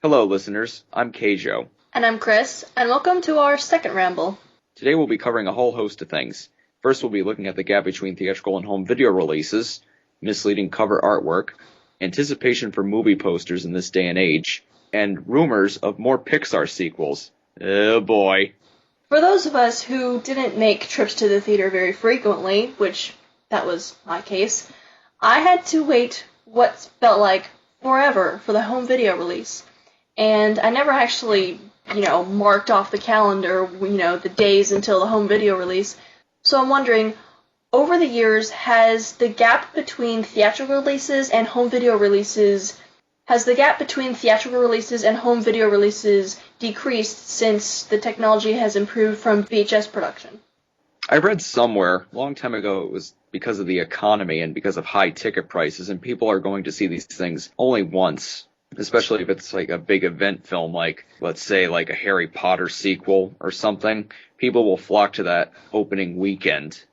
Hello, listeners. I'm KJO. And I'm Kris, and welcome to our second ramble. Today we'll be covering a whole host of things. First, we'll be looking at the gap between theatrical and home video releases, misleading cover artwork, anticipation for movie posters in this day and age, and rumors of more Pixar sequels. Oh boy. For those of us who didn't make trips to the theater very frequently, which that was my case, I had to wait what felt like forever for the home video release. And I never actually, marked off the calendar, the days until the home video release. So I'm wondering, over the years, has the gap between theatrical releases and home video releases decreased since the technology has improved from VHS production? I read somewhere, a long time ago, it was because of the economy and because of high ticket prices, and people are going to see these things only once. Especially if it's like a big event film, like, let's say, like a Harry Potter sequel or something. People will flock to that opening weekend,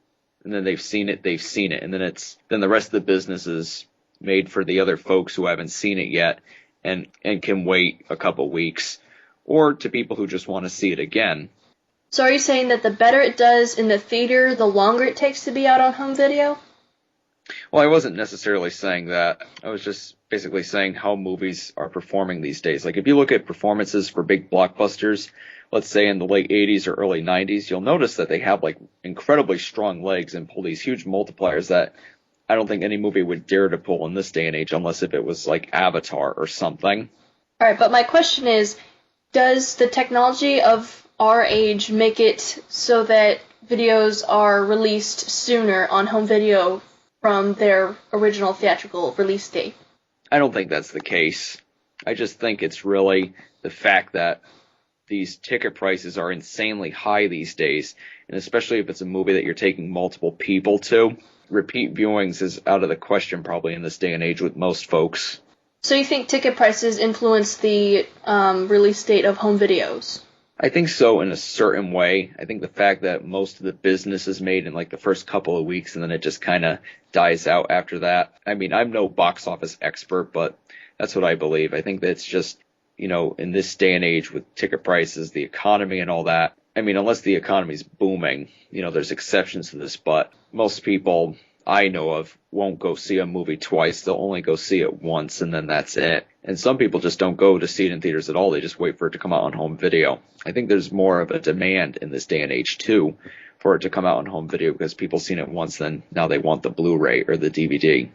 and then they've seen it, and then the rest of the business is made for the other folks who haven't seen it yet and can wait a couple weeks, or to people who just want to see it again. So are you saying that the better it does in the theater, the longer it takes to be out on home video? Well, I wasn't necessarily saying that. I was just basically saying how movies are performing these days. Like, if you look at performances for big blockbusters, let's say in the late 80s or early 90s, you'll notice that they have, like, incredibly strong legs and pull these huge multipliers that I don't think any movie would dare to pull in this day and age unless if it was, like, Avatar or something. All right, but my question is, does the technology of our age make it so that videos are released sooner on home video from their original theatrical release date? I don't think that's the case. I just think it's really the fact that these ticket prices are insanely high these days, and especially if it's a movie that you're taking multiple people to. Repeat viewings is out of the question probably in this day and age with most folks. So you think ticket prices influence the release date of home videos? I think so in a certain way. I think the fact that most of the business is made in like the first couple of weeks and then it just kind of dies out after that. I mean, I'm no box office expert, but that's what I believe. I think that it's just, in this day and age with ticket prices, the economy and all that. I mean, unless the economy's booming, there's exceptions to this, but most people I know of won't go see a movie twice. They'll only go see it once and then that's it. And some people just don't go to see it in theaters at all. They just wait for it to come out on home video. I think there's more of a demand in this day and age, too, for it to come out on home video because people seen it once, then now they want the Blu-ray or the DVD.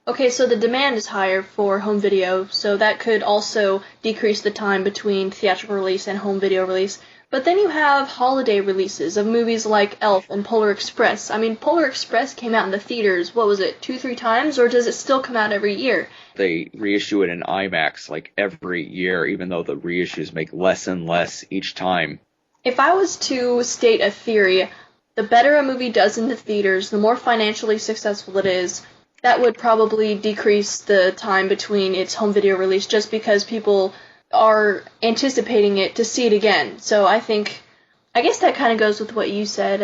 Okay, so the demand is higher for home video, so that could also decrease the time between theatrical release and home video release. But then you have holiday releases of movies like Elf and Polar Express. I mean, Polar Express came out in the theaters, 2-3 times, or does it still come out every year? They reissue it in IMAX like every year, even though the reissues make less and less each time. If I was to state a theory, the better a movie does in the theaters, the more financially successful it is, that would probably decrease the time between its home video release just because people are anticipating it to see it again. So I guess that kind of goes with what you said.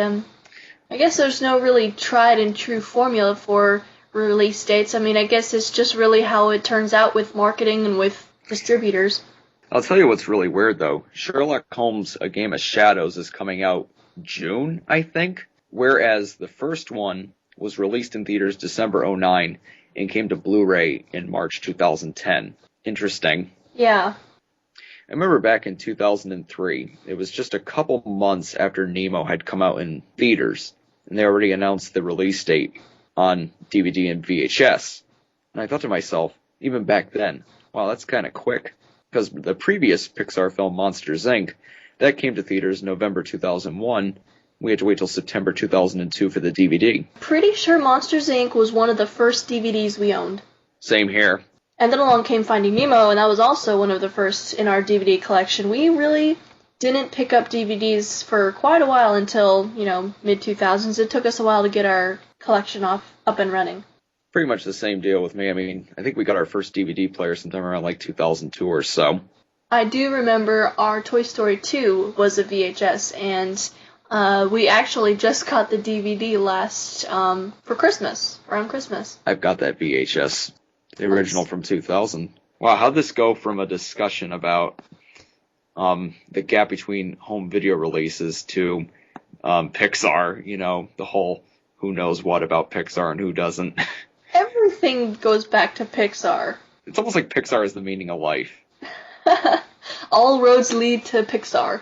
I guess there's no really tried and true formula for release dates. I mean, I guess it's just really how it turns out with marketing and with distributors. I'll tell you what's really weird, though. Sherlock Holmes, A Game of Shadows is coming out June, I think, whereas the first one was released in theaters December 2009 and came to Blu-ray in March 2010. Interesting. Yeah. I remember back in 2003, it was just a couple months after Nemo had come out in theaters, and they already announced the release date on DVD and VHS. And I thought to myself, even back then, wow, that's kind of quick. Because the previous Pixar film, Monsters, Inc., that came to theaters November 2001. We had to wait till September 2002 for the DVD. Pretty sure Monsters, Inc. was one of the first DVDs we owned. Same here. And then along came Finding Nemo, and that was also one of the first in our DVD collection. We really didn't pick up DVDs for quite a while until, mid-2000s. It took us a while to get our collection up and running. Pretty much the same deal with me. I mean, I think we got our first DVD player sometime around like 2002 or so. I do remember our Toy Story 2 was a VHS, and we actually just got the DVD last for Christmas, around Christmas. I've got that VHS, the original from 2000. Wow, how'd this go from a discussion about the gap between home video releases to Pixar, the whole who knows what about Pixar and who doesn't. Everything goes back to Pixar. It's almost like Pixar is the meaning of life. All roads lead to Pixar.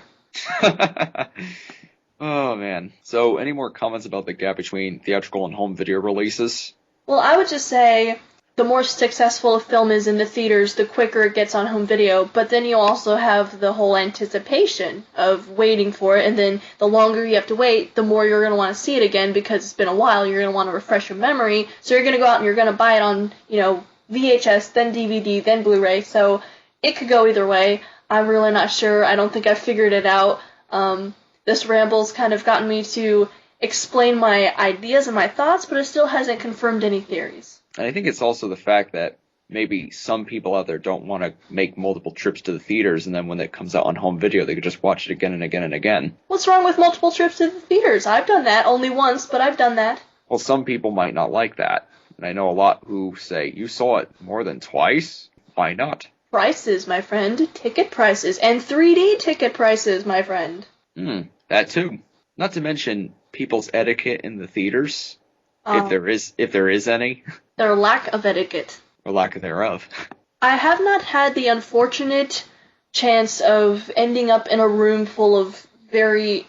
Oh, man. So, any more comments about the gap between theatrical and home video releases? Well, I would just say the more successful a film is in the theaters, the quicker it gets on home video, but then you also have the whole anticipation of waiting for it, and then the longer you have to wait, the more you're going to want to see it again because it's been a while, you're going to want to refresh your memory, so you're going to go out and you're going to buy it on, VHS, then DVD, then Blu-ray, so it could go either way. I'm really not sure. I don't think I've figured it out. This Ramble's kind of gotten me to explain my ideas and my thoughts, but it still hasn't confirmed any theories. And I think it's also the fact that maybe some people out there don't want to make multiple trips to the theaters, and then when it comes out on home video, they could just watch it again and again and again. What's wrong with multiple trips to the theaters? I've done that. Only once, but I've done that. Well, some people might not like that. And I know a lot who say, you saw it more than twice? Why not? Prices, my friend. Ticket prices. And 3D ticket prices, my friend. That too. Not to mention people's etiquette in the theaters, if there is any. Their lack of etiquette. Or lack thereof. I have not had the unfortunate chance of ending up in a room full of very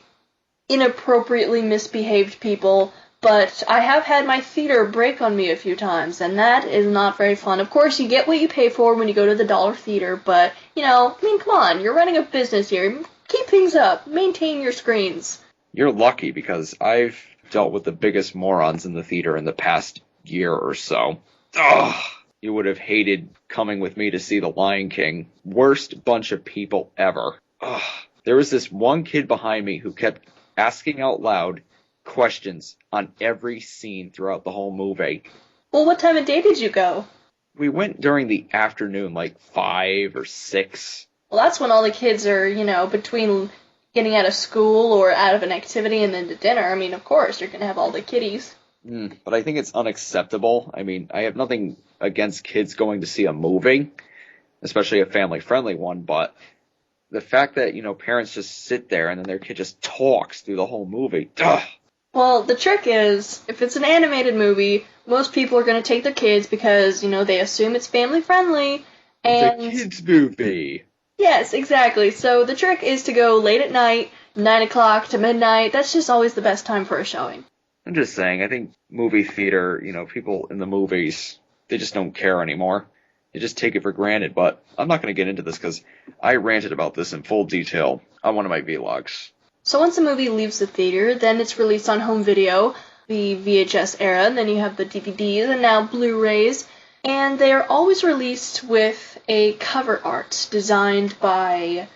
inappropriately misbehaved people, but I have had my theater break on me a few times, and that is not very fun. Of course, you get what you pay for when you go to the dollar theater, but, come on, you're running a business here. Keep things up. Maintain your screens. You're lucky, because I've dealt with the biggest morons in the theater in the past year or so. Ugh! You would have hated coming with me to see The Lion King. Worst bunch of people ever. Ugh. There was this one kid behind me who kept asking out loud questions on every scene throughout the whole movie. Well, what time of day did you go? We went during the afternoon, like 5 or 6. Well, that's when all the kids are, between getting out of school or out of an activity and then to dinner. I mean, of course, you're going to have all the kiddies. But I think it's unacceptable. I mean, I have nothing against kids going to see a movie, especially a family-friendly one, but the fact that, parents just sit there and then their kid just talks through the whole movie. Ugh. Well, the trick is, if it's an animated movie, most people are going to take their kids because, they assume it's family-friendly. And it's a kids' movie. Yes, exactly. So the trick is to go late at night, 9 o'clock to midnight. That's just always the best time for a showing. I'm just saying, I think movie theater, people in the movies, they just don't care anymore. They just take it for granted, but I'm not going to get into this because I ranted about this in full detail on one of my vlogs. So once a movie leaves the theater, then it's released on home video, the VHS era, and then you have the DVDs and now Blu-rays, and they are always released with a cover art designed by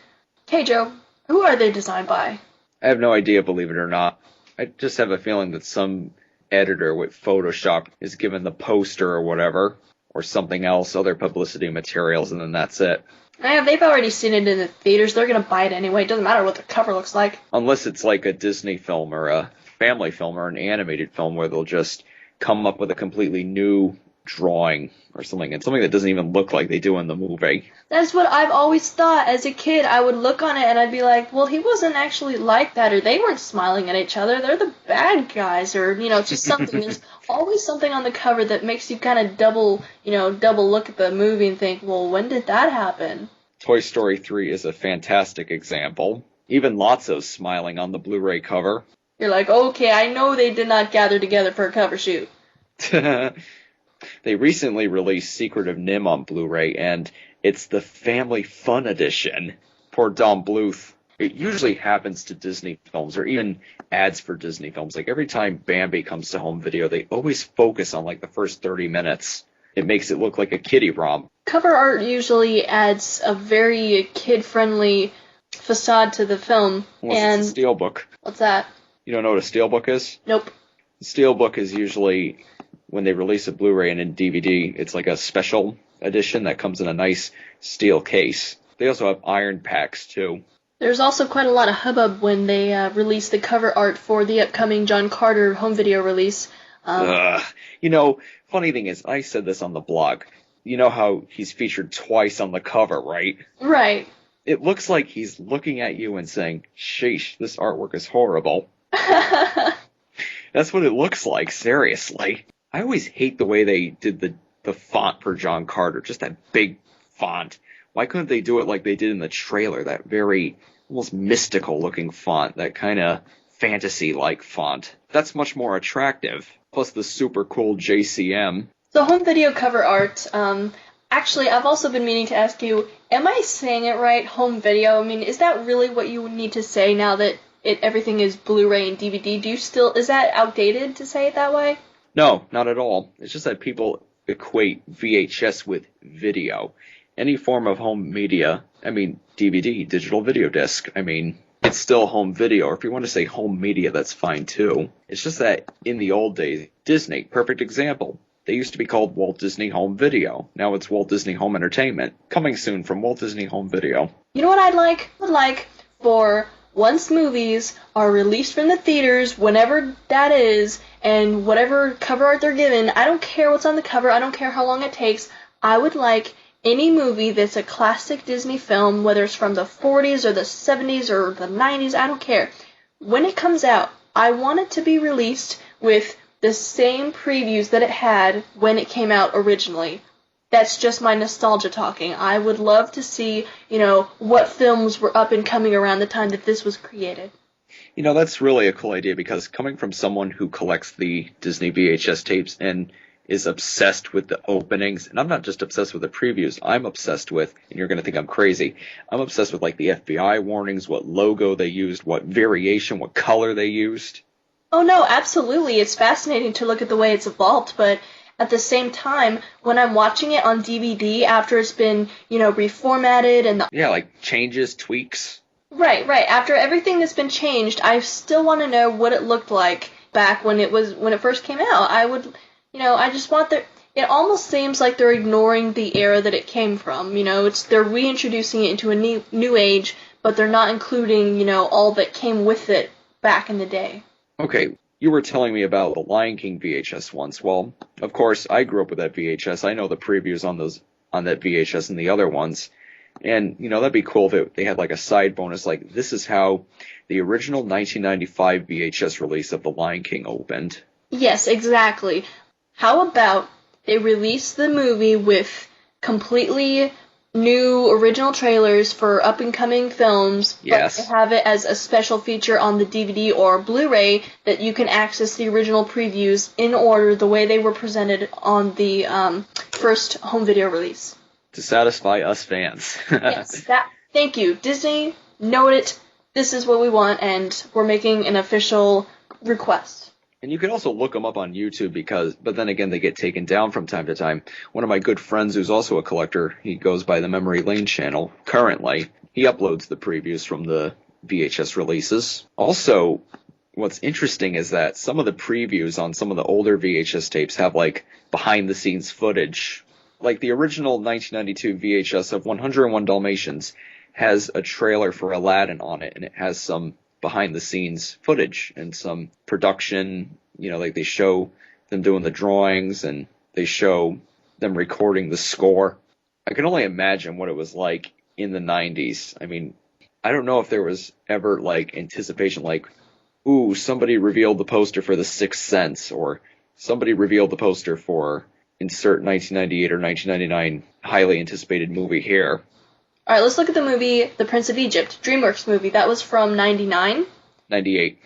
KJO. Who are they designed by? I have no idea, believe it or not. I just have a feeling that some editor with Photoshop is given the poster or whatever, or something else, other publicity materials, and then that's it. Yeah, they've already seen it in the theaters. They're going to buy it anyway. It doesn't matter what the cover looks like. Unless it's like a Disney film or a family film or an animated film where they'll just come up with a completely new drawing or something, and something that doesn't even look like they do in the movie. That's what I've always thought. As a kid, I would look on it and I'd be like, well, he wasn't actually like that, or they weren't smiling at each other. They're the bad guys, or, just something. There's always something on the cover that makes you kind of double look at the movie and think, well, when did that happen? Toy Story 3 is a fantastic example. Even Lotso's smiling on the Blu-ray cover. You're like, okay, I know they did not gather together for a cover shoot. They recently released Secret of Nim on Blu-ray, and it's the Family Fun Edition. Poor Don Bluth. It usually happens to Disney films, or even ads for Disney films. Like, every time Bambi comes to home video, they always focus on, like, the first 30 minutes. It makes it look like a kiddie romp. Cover art usually adds a very kid-friendly facade to the film. Unless it's a steelbook. What's that? You don't know what a steelbook is? Nope. The steelbook is usually, when they release a Blu-ray and a DVD, it's like a special edition that comes in a nice steel case. They also have iron packs, too. There's also quite a lot of hubbub when they release the cover art for the upcoming John Carter home video release. Funny thing is, I said this on the blog. you know how he's featured twice on the cover, right? Right. It looks like he's looking at you and saying, sheesh, this artwork is horrible. That's what it looks like, seriously. I always hate the way they did the font for John Carter, just that big font. Why couldn't they do it like they did in the trailer, that very almost mystical looking font, that kind of fantasy-like font? That's much more attractive. Plus the super cool JCM. So home video cover art, actually, I've also been meaning to ask you, am I saying it right, home video? I mean, is that really what you need to say now that everything is Blu-ray and DVD? Is that outdated to say it that way? No, not at all. It's just that people equate VHS with video. Any form of home media, I mean, DVD, digital video disc, I mean, it's still home video. Or if you want to say home media, that's fine too. It's just that in the old days, Disney, perfect example. They used to be called Walt Disney Home Video. Now it's Walt Disney Home Entertainment. Coming soon from Walt Disney Home Video. You know what I'd like? I'd like for once movies are released from the theaters, whenever that is, and whatever cover art they're given, I don't care what's on the cover, I don't care how long it takes, I would like any movie that's a classic Disney film, whether it's from the 40s or the 70s or the 90s, I don't care. When it comes out, I want it to be released with the same previews that it had when it came out originally. That's just my nostalgia talking. I would love to see, what films were up and coming around the time that this was created. That's really a cool idea, because coming from someone who collects the Disney VHS tapes and is obsessed with the openings, and I'm not just obsessed with the previews, I'm obsessed with, and you're going to think I'm crazy, I'm obsessed with like the FBI warnings, what logo they used, what variation, what color they used. Oh no, absolutely. It's fascinating to look at the way it's evolved, but at the same time, when I'm watching it on DVD after it's been, reformatted and yeah, like changes, tweaks. Right. After everything has been changed, I still want to know what it looked like back when it first came out. I would, I just want it almost seems like they're ignoring the era that it came from. They're reintroducing it into a new age, but they're not including, all that came with it back in the day. Okay, you were telling me about the Lion King VHS once. Well, of course, I grew up with that VHS. I know the previews on that VHS and the other ones. And, that'd be cool if they had like a side bonus, like this is how the original 1995 VHS release of The Lion King opened. Yes, exactly. How about they release the movie with completely new original trailers for up-and-coming films, yes, but they have it as a special feature on the DVD or Blu-ray that you can access the original previews in order the way they were presented on the first home video release. To satisfy us fans. Yes, thank you. Disney, note it. This is what we want, and we're making an official request. And you can also look them up on YouTube but then again, they get taken down from time to time. One of my good friends who's also a collector, he goes by the Memory Lane channel currently. He uploads the previews from the VHS releases. Also, what's interesting is that some of the previews on some of the older VHS tapes have like behind the scenes footage. Like the original 1992 VHS of 101 Dalmatians has a trailer for Aladdin on it, and it has some behind the scenes footage and some production, like they show them doing the drawings and they show them recording the score. I can only imagine what it was like in the 90s. I mean, I don't know if there was ever like anticipation, like, ooh, somebody revealed the poster for The Sixth Sense, or somebody revealed the poster for insert 1998 or 1999 highly anticipated movie here. Alright, let's look at the movie The Prince of Egypt, DreamWorks movie. That was from 99? 98.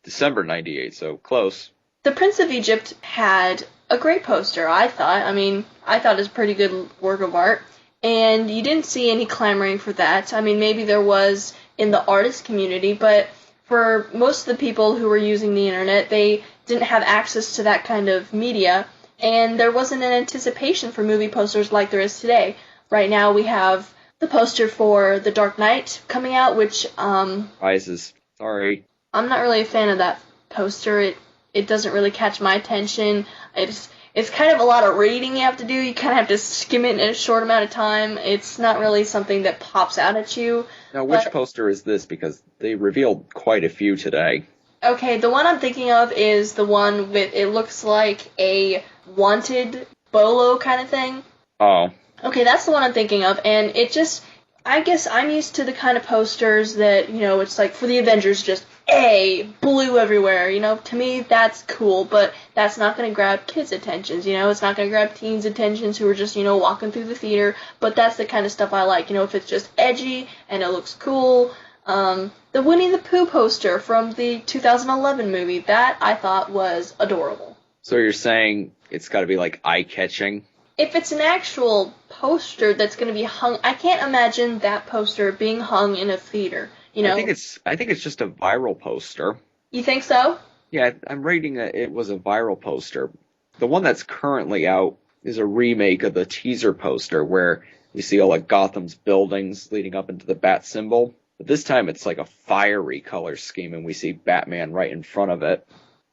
December 98, so close. The Prince of Egypt had a great poster, I thought. I thought it was a pretty good work of art. And you didn't see any clamoring for that. Maybe there was in the artist community, but for most of the people who were using the internet, they didn't have access to that kind of media. And there wasn't an anticipation for movie posters like there is today. Right now we have the poster for The Dark Knight coming out, which Rises. Sorry. I'm not really a fan of that poster. It doesn't really catch my attention. It's kind of a lot of reading you have to do. You kind of have to skim it in a short amount of time. It's not really something that pops out at you. Now, which poster is this? Because they revealed quite a few today. Okay, the one I'm thinking of is the one with, it looks like a wanted bolo kind of thing. Oh, Okay, that's the one I'm thinking of, and it just, I guess I'm used to the kind of posters that, it's like for the Avengers, just blue everywhere, to me that's cool, but that's not going to grab kids' attentions, it's not going to grab teens' attentions who are just, walking through the theater, but that's the kind of stuff I like, if it's just edgy and it looks cool. The Winnie the Pooh poster from the 2011 movie, that I thought was adorable. so you're saying it's got to be like eye-catching? If it's an actual poster that's going to be hung, I can't imagine that poster being hung in a theater. I think it's just a viral poster. You think so? Yeah, I'm rating it was a viral poster. The one that's currently out is a remake of the teaser poster where you see all like Gotham's buildings leading up into the bat symbol. But this time it's like a fiery color scheme and we see Batman right in front of it.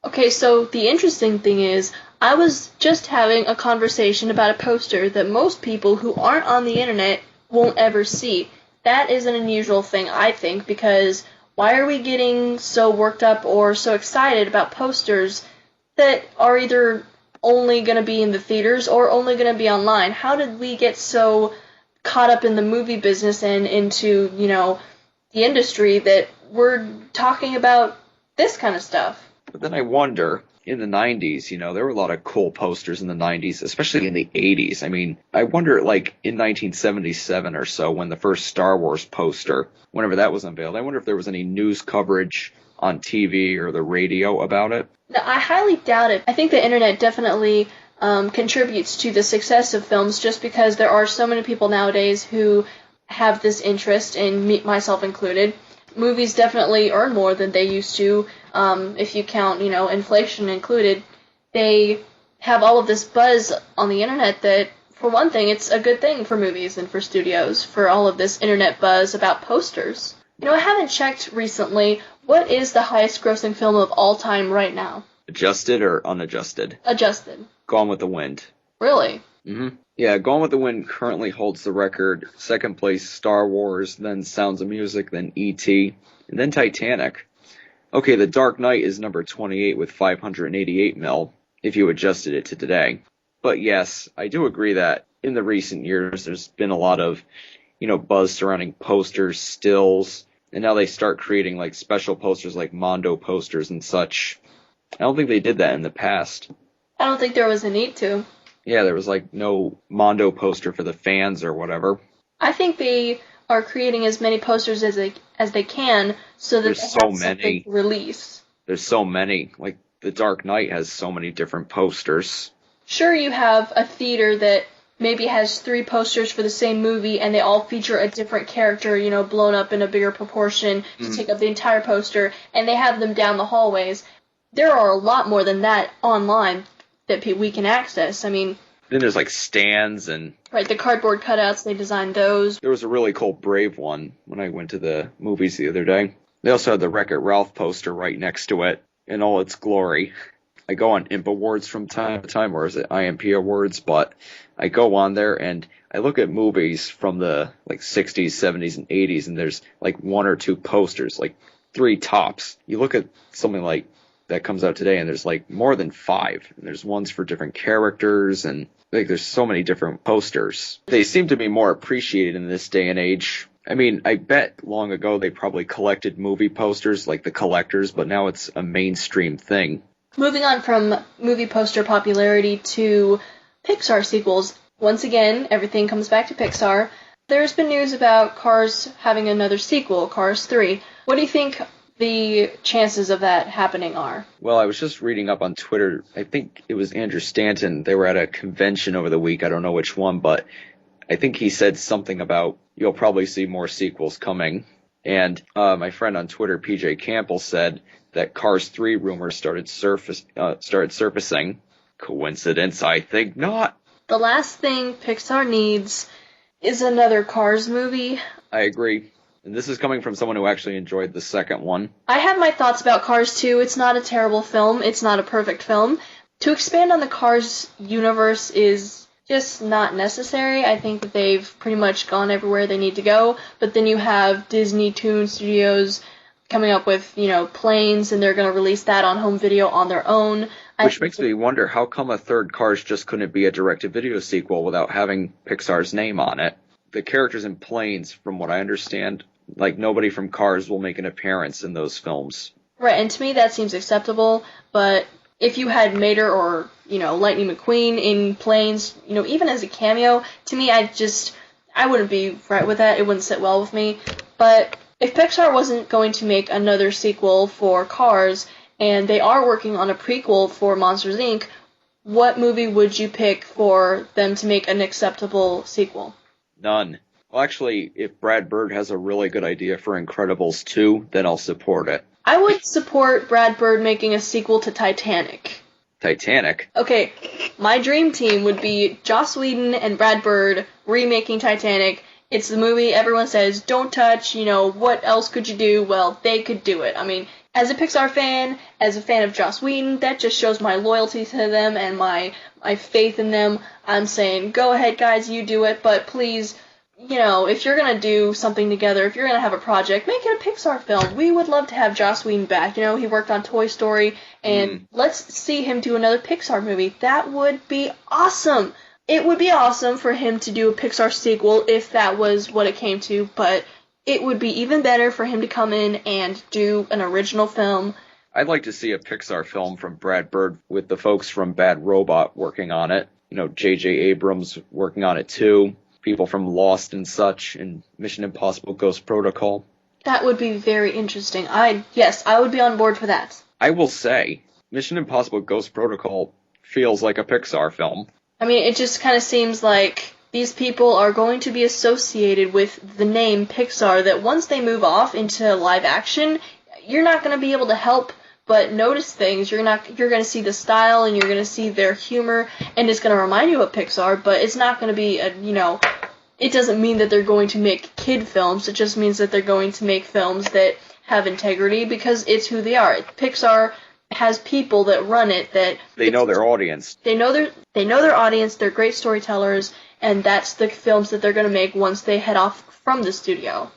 Okay, so the interesting thing is, I was just having a conversation about a poster that most people who aren't on the internet won't ever see. That is an unusual thing, I think, because why are we getting so worked up or so excited about posters that are either only going to be in the theaters or only going to be online? How did we get so caught up in the movie business and into, the industry that we're talking about this kind of stuff? But then I wonder, in the 90s, there were a lot of cool posters in the 90s, especially in the 80s. I mean, I wonder, like, in 1977 or so, when the first Star Wars poster, whenever that was unveiled, I wonder if there was any news coverage on TV or the radio about it. No, I highly doubt it. I think the internet definitely contributes to the success of films just because there are so many people nowadays who have this interest, and me, myself included. Movies definitely earn more than they used to, if you count, inflation included. They have all of this buzz on the internet that, for one thing, it's a good thing for movies and for studios, for all of this internet buzz about posters. I haven't checked recently. What is the highest grossing film of all time right now? Adjusted or unadjusted? Adjusted. Gone with the Wind. Really? Mm-hmm. Yeah, Gone with the Wind currently holds the record. Second place, Star Wars, then Sounds of Music, then E.T., and then Titanic. Okay, The Dark Knight is number 28 with 588 mil, if you adjusted it to today. But yes, I do agree that in the recent years, there's been a lot of, buzz surrounding posters, stills, and now they start creating, like, special posters like Mondo posters and such. I don't think they did that in the past. I don't think there was a need to. Yeah, there was, like, no Mondo poster for the fans or whatever. I think they are creating as many posters as they can so that There's they so have many. something to release. There's so many. Like, The Dark Knight has so many different posters. Sure, you have a theater that maybe has 3 posters for the same movie and they all feature a different character, blown up in a bigger proportion to take up the entire poster, and they have them down the hallways. There are a lot more than that online that we can access. I mean, then there's like stands and... Right, the cardboard cutouts, they designed those. There was a really cool Brave one when I went to the movies the other day. They also had the Wreck-It Ralph poster right next to it in all its glory. I go on IMP Awards from time to time, or is it IMP Awards? But I go on there and I look at movies from the like 60s, 70s, and 80s, and there's like 1 or 2 posters, like 3 tops. You look at something like that comes out today, and there's like more than 5. And there's ones for different characters, and like there's so many different posters. They seem to be more appreciated in this day and age. I mean, I bet long ago they probably collected movie posters like the collectors, but now it's a mainstream thing. Moving on from movie poster popularity to Pixar sequels. Once again, everything comes back to Pixar. There's been news about Cars having another sequel, Cars 3. What do you think the chances of that happening are? Well, I was just reading up on Twitter. I think it was Andrew Stanton. They were at a convention over the week. I don't know which one, but I think he said something about you'll probably see more sequels coming. And my friend on Twitter, PJ Campbell, said that Cars 3 rumors started surfacing. Coincidence? I think not. The last thing Pixar needs is another Cars movie. I agree. And this is coming from someone who actually enjoyed the second one. I have my thoughts about Cars 2. It's not a terrible film. It's not a perfect film. To expand on the Cars universe is just not necessary. I think that they've pretty much gone everywhere they need to go. But then you have Disney Toon Studios coming up with, planes, and they're going to release that on home video on their own. Which makes me wonder, how come a third Cars just couldn't be a direct-to-video sequel without having Pixar's name on it? The characters in planes, from what I understand, like nobody from Cars will make an appearance in those films. Right, and to me that seems acceptable, but if you had Mater or, Lightning McQueen in planes, even as a cameo, to me I wouldn't be right with that. It wouldn't sit well with me. But if Pixar wasn't going to make another sequel for Cars, and they are working on a prequel for Monsters, Inc., what movie would you pick for them to make an acceptable sequel? None. Well, actually, if Brad Bird has a really good idea for Incredibles 2, then I'll support it. I would support Brad Bird making a sequel to Titanic. Titanic? Okay, my dream team would be Joss Whedon and Brad Bird remaking Titanic. It's the movie everyone says, don't touch, what else could you do? Well, they could do it. I mean, as a Pixar fan, as a fan of Joss Whedon, that just shows my loyalty to them and my faith in them. I'm saying, go ahead guys, you do it, but please, if you're going to do something together, if you're going to have a project, make it a Pixar film. We would love to have Joss Whedon back. He worked on Toy Story, and let's see him do another Pixar movie. That would be awesome. It would be awesome for him to do a Pixar sequel if that was what it came to, but it would be even better for him to come in and do an original film. I'd like to see a Pixar film from Brad Bird with the folks from Bad Robot working on it. J.J. Abrams working on it too. People from Lost and such, and Mission Impossible Ghost Protocol. That would be very interesting. I would be on board for that. I will say, Mission Impossible Ghost Protocol feels like a Pixar film. I mean, it just kind of seems like these people are going to be associated with the name Pixar, that once they move off into live action, you're not going to be able to help but notice things. You're going to see the style, and you're going to see their humor, and it's going to remind you of Pixar, but it's not going to be it doesn't mean that they're going to make kid films. It just means that they're going to make films that have integrity, because it's who they are. Pixar has people that run it, that they know their audience. They know their audience. They're great storytellers, and that's the films that they're going to make once they head off from the studio.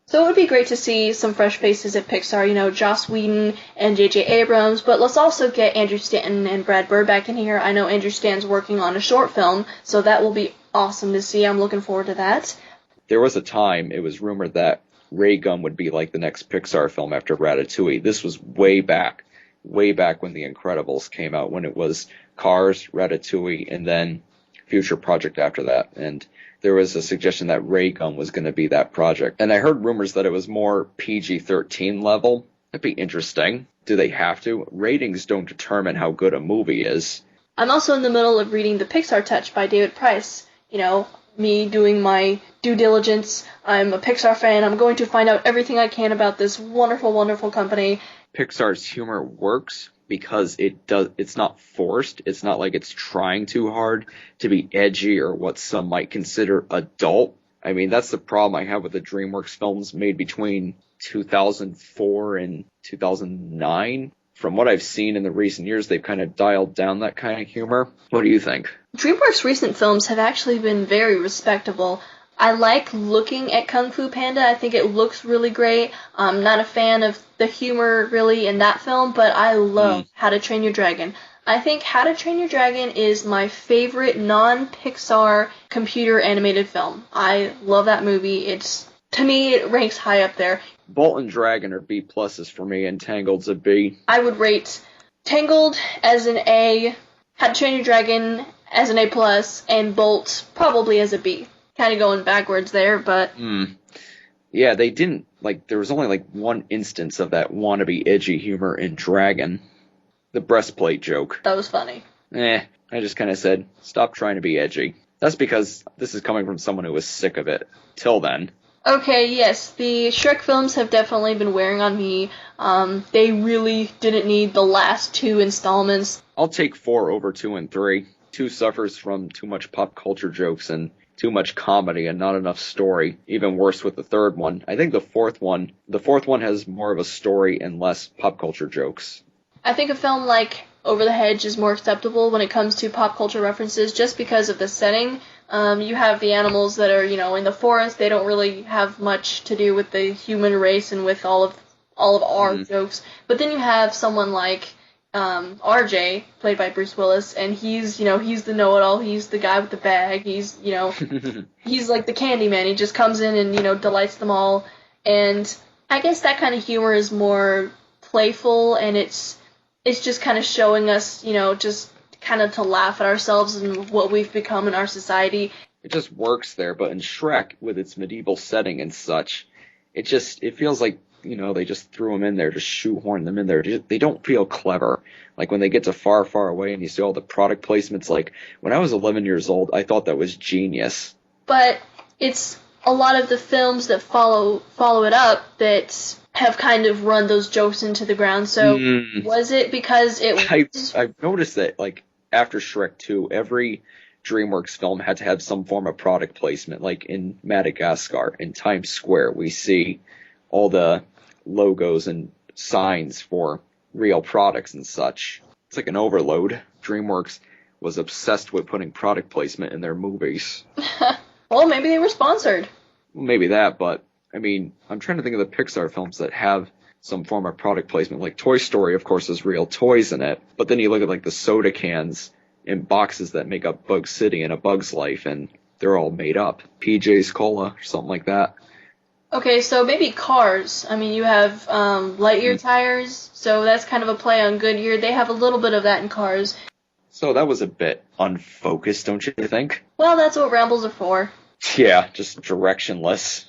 So it would be great to see some fresh faces at Pixar, Joss Whedon and J.J. Abrams, but let's also get Andrew Stanton and Brad Bird back in here. I know Andrew Stanton's working on a short film, so that will be awesome to see. I'm looking forward to that. There was a time it was rumored that Ray Gun would be like the next Pixar film after Ratatouille. This was way back when The Incredibles came out, when it was Cars, Ratatouille, and then future project after that. And there was a suggestion that Ray Gun was going to be that project. And I heard rumors that it was more PG-13 level. That'd be interesting. Do they have to? Ratings don't determine how good a movie is. I'm also in the middle of reading The Pixar Touch by David Price. Me doing my due diligence. I'm a Pixar fan. I'm going to find out everything I can about this wonderful, wonderful company. Pixar's humor works because it's not forced. It's not like it's trying too hard to be edgy or what some might consider adult. I mean, that's the problem I have with the DreamWorks films made between 2004 and 2009. From what I've seen in the recent years, they've kind of dialed down that kind of humor. What do you think? DreamWorks' recent films have actually been very respectable. I like looking at Kung Fu Panda. I think it looks really great. I'm not a fan of the humor really in that film, but I love How to Train Your Dragon. I think How to Train Your Dragon is my favorite non-Pixar computer animated film. I love that movie. To me, it ranks high up there. Bolt and Dragon are B pluses for me, and Tangled's a B. I would rate Tangled as an A, How to Train Your Dragon as an A plus, and Bolt probably as a B. Kind of going backwards there, but... Yeah, they didn't, there was only, one instance of that wannabe edgy humor in Dragon. The breastplate joke. That was funny. I just kind of said, stop trying to be edgy. That's because this is coming from someone who was sick of it. Till then. Okay, yes, the Shrek films have definitely been wearing on me. They really didn't need the last two installments. I'll take 4 over 2 and 3. 2 suffers from too much pop culture jokes and too much comedy and not enough story. Even worse with the third one. I think the fourth one has more of a story and less pop culture jokes. I think a film like Over the Hedge is more acceptable when it comes to pop culture references just because of the setting. You have the animals that are, in the forest. They don't really have much to do with the human race and with all of our jokes. But then you have someone like RJ, played by Bruce Willis, and he's the know-it-all, he's the guy with the bag, he's he's like the candy man. He just comes in and delights them all. And I guess that kind of humor is more playful, and it's just kind of showing us, just kind of to laugh at ourselves and what we've become in our society. It just works there, but in Shrek, with its medieval setting and such, it feels like, they just threw them in there, just shoehorn them in there. They don't feel clever. Like when they get to Far, Far Away and you see all the product placements, like when I was 11 years old, I thought that was genius. But it's a lot of the films that follow it up that have kind of run those jokes into the ground. So was it because I've noticed that, like, after Shrek 2, every DreamWorks film had to have some form of product placement. Like in Madagascar, in Times Square, we see all the logos and signs for real products and such. It's like an overload. DreamWorks was obsessed with putting product placement in their movies. Well, maybe they were sponsored. Maybe that, but I mean, I'm trying to think of the Pixar films that have some form of product placement. Like Toy Story, of course, has real toys in it, but then you look at like the soda cans in boxes that make up Bug City and A Bug's Life, and they're all made up. PJ's Cola or something like that. Okay, so maybe Cars. I mean, you have Lightyear tires, so that's kind of a play on Goodyear. They have a little bit of that in Cars. So that was a bit unfocused, don't you think? Well, that's what rambles are for. Yeah, just directionless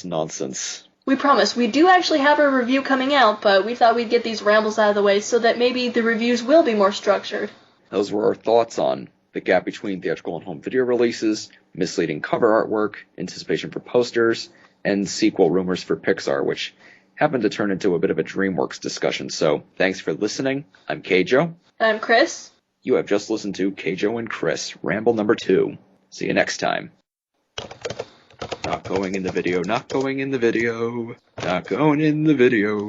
nonsense. We promise. We do actually have a review coming out, but we thought we'd get these rambles out of the way so that maybe the reviews will be more structured. Those were our thoughts on the gap between theatrical and home video releases, misleading cover artwork, anticipation for posters, and sequel rumors for Pixar, which happened to turn into a bit of a DreamWorks discussion. So thanks for listening. I'm KJO. And I'm Kris. You have just listened to KJO and Kris, Ramble number 2. See you next time. Not going in the video, not going in the video, not going in the video.